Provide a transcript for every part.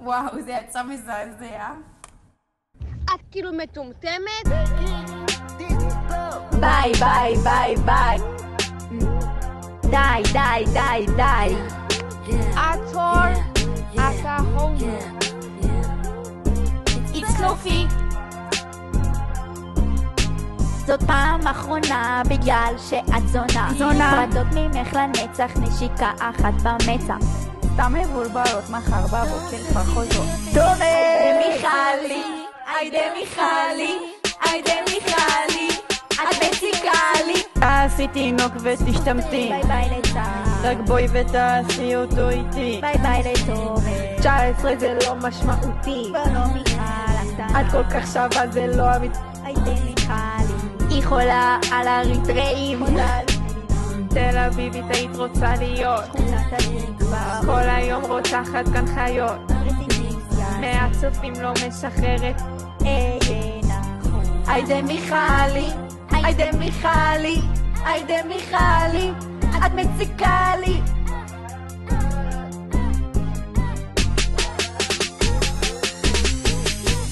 וואו, זה יצא מזעזע. את כאילו מטומטמת? ביי ביי ביי ביי. די די די די. עצור, אתה הומו. הצלופי. זאת פעם אחרונה בגלל שאת זונה. פרדות ממך לנצח, נשיקה אחת במצח. סתם מבולבלות מחר בבוקר כבר חוזרות. תומר מיכלי, היידה מיכלי, היידה מיכלי, את מציקה לי. תעשי תינוק ותשתמתי, ביי ביי לצער, רק בואי ותעשי אותו איתי. ביי ביי לתומר, 19 זה לא משמעותי, ולא מיכל, את כל כך שווה זה לא אמיתי. היידה מיכלי, היא חולה על אריתראים, תל אביבית היית רוצה להיות, כל היום רוצחת כאן חיות, מהצופים לא משחררת. היידה מיכלי, היידה מיכלי, היידה מיכלי, את מציקה לי.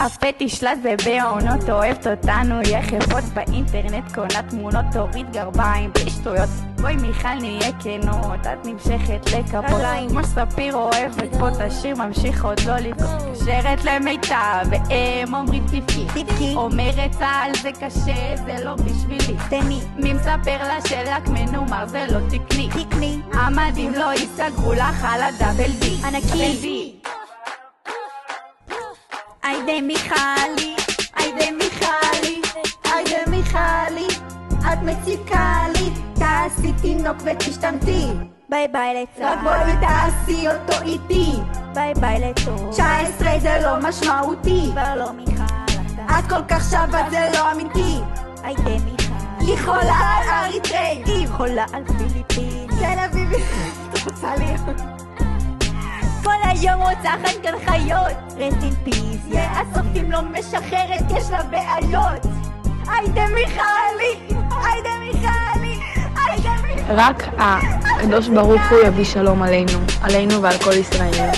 הפטיש לזה בעונות אוהבת אותנו, יחפות באינטרנט קונה תמונות, תוריד גרביים בלי שטויות. בואי מיכל נהיה כנות, את נמשכת לקפות כמו ספיר אוהבת פה את השיר ממשיך עוד לא לבכות. קשרת למיטב והם אומרים תבכי, אומרת על זה קשה זה לא בשבילי, תני מי מספר לה שלק מנומר זה לא תקני, המדים לא יסגרו לך על הדאבל די ענקי. היידה מיכלי, היידה מיכלי, היידה מיכלי, את מציקה לי. תעשי תינוק ותשתמתי, ביי ביי לצער, רק בואי תעשי אותו איתי. ביי ביי לטוב, 19 זה לא משמעותי, ולא מיכל, את כל כך שווה זה לא אמיתי. היידה מיכל, היא חולה על אריתראים, היא חולה על פיליפין, תל אביבית, את רוצה להיות כל היום רוצחת כאן חיות. רסט אין פיס, מהסופים לא משחררת, יש לה בעיות. היידה מיכלי, היידה מיכלי, היידה מיכלי. רק הקדוש ברוך הוא יביא שלום עלינו ועל כל ישראל.